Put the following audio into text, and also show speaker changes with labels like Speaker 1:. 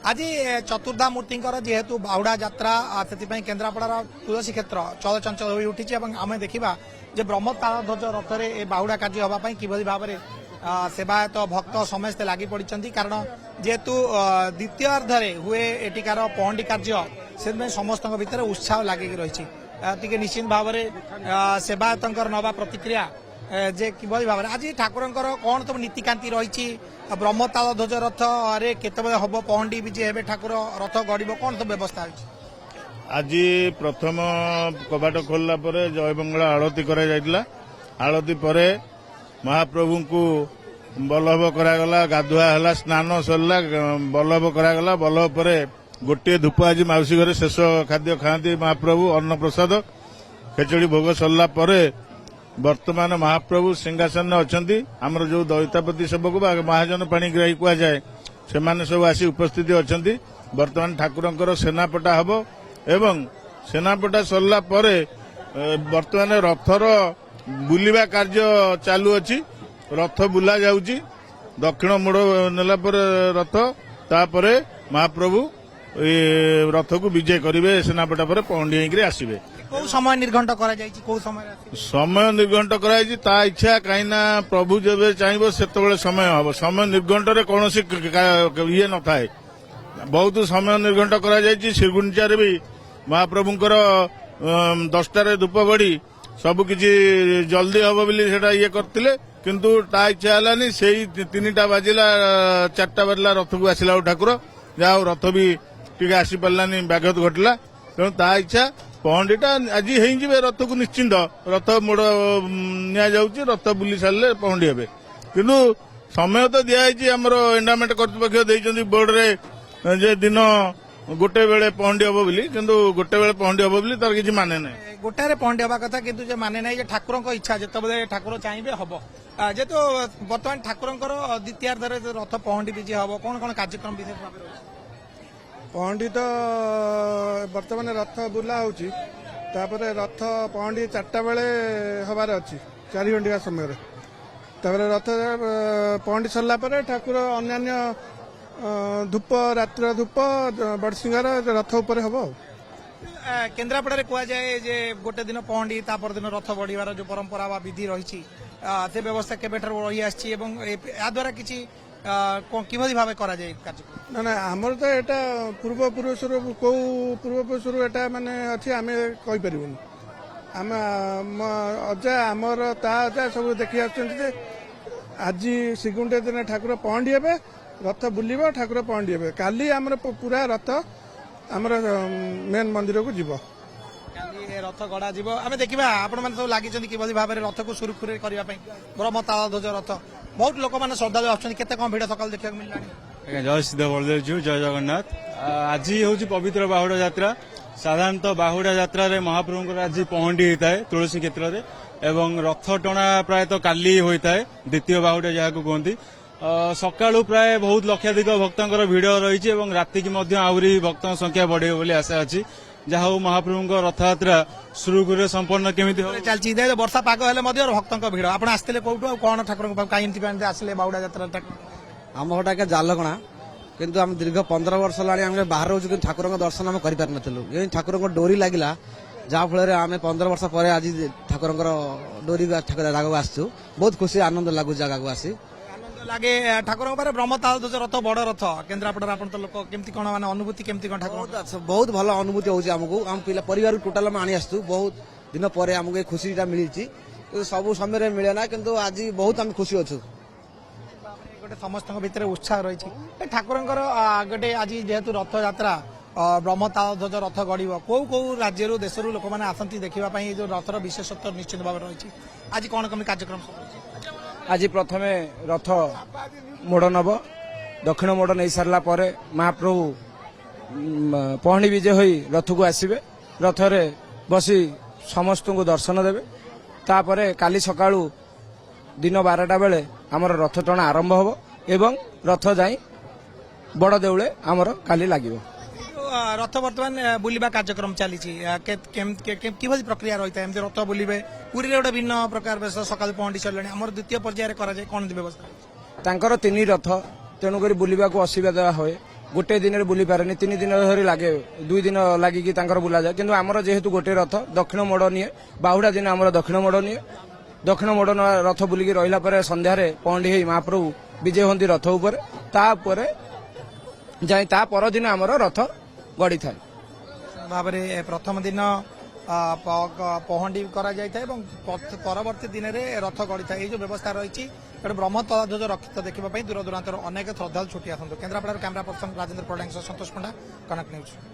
Speaker 1: आज चतुर्धा मूर्तिंकर जेहेतु बाहुड़ा यात्रा से केन्द्रापड़ार तुलसी क्षेत्र चलचंचल हो उठी आम देखा जे ब्रह्म ताल ध्वज रथ में बाहुड़ा कार्य हाँपाई किभली भाव में सेवायत भक्त समस्ते लगी पड़ी कारण जेहेतु द्वितीय अर्धे हुए एटिकार पहंडी कार्य से समस्त भितर उत्साह लगिक रही निश्चित भाव में सेवायत नवा प्रतिक्रिया जे किभली भाव आज ठाकुर कौन सब नीतिकांति रही ब्रह्म ताल ध्वज रथ रे केतबेले हम पहंडी विजे हे ठाकुर रथ गड़ब कौन सब व्यवस्था होती
Speaker 2: आज प्रथम कबाट खोलला परे जय मंगला आरती करा जायतिला आरती परे महाप्रभु को बल्लभ करागला गाधुआ हला स्नान सरला बल्लभ करागला बल्लभ परे गोटे धूप आज माउसी घरे शेष खाद्य खाती महाप्रभु अन्न प्रसाद खेचड़ी भोग सरला परे वर्तमान महाप्रभु सिंहासन अच्छा आमर जो दैतापति सेवक महाजन पाणिग्राही कह जाए से सब आसी उपस्थित अच्छा वर्तमान ठाकुर सेनापटा हम एवं सेनापटा सरला परे वर्तमान रथर बुलिबा कार्य चालू अच्छी रथ बुला जाउची दक्षिण मोड़ नेला रथ तापरे महाप्रभु रथ को विजय करेंगे सेनापटा पर पहंडी होकर आसवे
Speaker 1: कौ समय निर्घंट कर
Speaker 2: समय निर्घंट कराई ता इच्छा कहीं प्रभु जब चाहब से समय हम समय निर्घंट कौन ये न थाए बहुत समय निर्घंट कर श्रीगुंचारे भी महाप्रभुंर 10टार धूप बढ़ी सबकि जल्दी हम बोली ये करते किंतु ता इच्छा है से 3टा बाजिला 4टा बाजिला रथ को आसला ठाकुर जहाँ रथ भी टे आसी पारानी व्याघात घटला तेणु ता इच्छा पहंडीटा आज हो रथ को निश्चिंत रथ मोड़ नि रथ बुली सारे पहंडी हे किंतु समय तो दिखाई आमर एंडामेंट कर्तृपक्ष बोर्ड रे जे दिन गोटे बेले पहंडी हम बोली किंतु गोटे बेले पहंडी हम बोली तार किसी माने ना
Speaker 1: गोटे पहंडी हवा कथा किंतु माने ना ठाकुर इच्छा जिते ठाकुर चाहिए हम जेहेतु बर्तमान ठाकुर द्वितीयार्धर रथ पहंडी विजय हम कौन कौन कार्यक्रम विशेष भाव
Speaker 3: पहंडी तो बर्तमान रथ बुला होची रथ पहंडी 4टा बेले हबार अच्छी 4 घंटा समय रथ पहंडी सरला ठाकुर अन्य धूप रात्र धूप बड़सिंगार रथ उपर हम
Speaker 1: केन्द्रापड़ा कह जाए जे गोटे दिन पहंडी तापर दिन रथ बढ़िवार जो परंपरा वा विधि रही से व्यवस्था केबेठार रही आसी द्वारा किसी किभली भाव करा जाए कार्यक्रम
Speaker 3: ना ना आमर तो यहाँ पूर्वपुरुष कौ पूर्वपुरुष एटा माने अच्छी आम कही पारूनी आम अजा आमर ता अजा सब देखी आज श्रीगुंडा दिन ठाकुर पहंडी हे रथ बुलिब ठाकुर पहंडी हे काली आमर पूरा रथ आमर मेन मंदिर को जीव
Speaker 1: रथ गड़ा जीव आम देखा आपण मैंने सब लगी किभली भाव में रथ को सुरखुरे करने ब्रह्म ताल ध्वज रथ बहुत लोक मैंने श्रद्धा आते कौन भिड़ सकाल देखा मिलला
Speaker 4: जय सिद्ध बलदेव जय जगन्नाथ आज हूँ पवित्र बाहुड़ा यात्रा साधारणतः बाहुड़ा यात्रा रे महाप्रभु आज पहंडी होता है तुलसी क्षेत्र में एवं रथ टणा प्रायतः काली होता है द्वितीय बाहुड़ा जहाँ कहते सकाळु प्राय बहुत लक्षाधिक भक्तर भिड़ रही राति की आहरी भक्त संख्या बढ़े बोली आशा अच्छी जहाँ महाप्रभु रथयात्रा सुरुखुरे संपन्न केमी
Speaker 1: चलती वर्षा पाग हेले भक्त भिड़ आप आसते कौटू कौन ठाकुर कहीं आसले बाहुड़ा यात्रा
Speaker 5: आम घटा जालकणा किंतु आम दीर्घ 15 वर्ष लाने बाहर रोज कि ठाकुर दर्शन आम कर पार ठाकुर डोरी लगिला जहाँ फल आम 15 वर्ष पर आज ठाकुर डोरी जगह आसचु बहुत खुशी आनंद लगुच जगह आसी
Speaker 1: लगे ठाकुर ब्रह्म ताल ध्वज रथ बड़ रथ केन्द्रापड़ा आप लोक केमती कौन माने अनुभूति केमती कौन ठाकुर
Speaker 5: बहुत भल अनुभूति होमको आम पिला परिवार टोटाल आनी आसू बहुत दिन पर आमको खुशी मिली सब समय मिले ना किंतु आज बहुत आम खुशी अच्छु
Speaker 1: गोटे समस्त भितर उत्साह रही ठाकुर गोटे आज जेहेतु रथ यात्रा ब्रह्म ताल ध्वज रथ गड़ब कौ कौ राज्य देश लोक मैंने आसती देखापी जो रथर विशेषत्व निश्चित भाव रही आज कौन कमी कार्यक्रम
Speaker 6: आज प्रथमे रथ मोड़ नब दक्षिण मोड़ नहीं सारा पर महाप्रभु पहणी विजय होई रथ को आसवे रथरे बसी समस्त को दर्शन देवे तापर काली सकाळु दिन 12टा बेले आमर रथ टणा आरंभ हो एवं रथ जाई बड़ देउले आमर काली लागिवो
Speaker 1: रथ बर्तमान बुलवा कार्यक्रम चली किभली प्रक्रिया रही है रथ बुलवे पूरी गोटे भिन्न प्रकार सकाल पहंडी चलने आम द्वितीय पर्यायर कौन व्यवस्था
Speaker 6: तांकर 3 रथ तेणुक बुलवा को असुविधा हुए गोटे दिन बुली पारेनि 3 दिन धरी लागे 2 दिन लागिकी तांकर बुला जाए किंतु आमर जेहेतु गोटे रथ दक्षिण मोड़ निए बाहुड़ा दिन आमर दक्षिण मोड़ निए दक्षिण मोड़ रथ बुलिकी रहिला परे संध्यारे पहंडी हेई महाप्रभु विजय होती रथ उपर तापरे जाई ता पर दिन आमर रथ गड़ी थाए
Speaker 1: भाबरे प्रथम दिन पहंडी करा जाय थाए एवं परवर्ती दिन रे रथ गड़ी थाए जो व्यवस्था रही ब्रह्म तालाध्वज रक्षित देखा दूर दूरांतर अनेक श्रद्धालु छुट्टी आसतु केन्द्रापड़ा कैमरा पर्सन राजेंद्र प्रधान संतोष पंडा कनक न्यूज।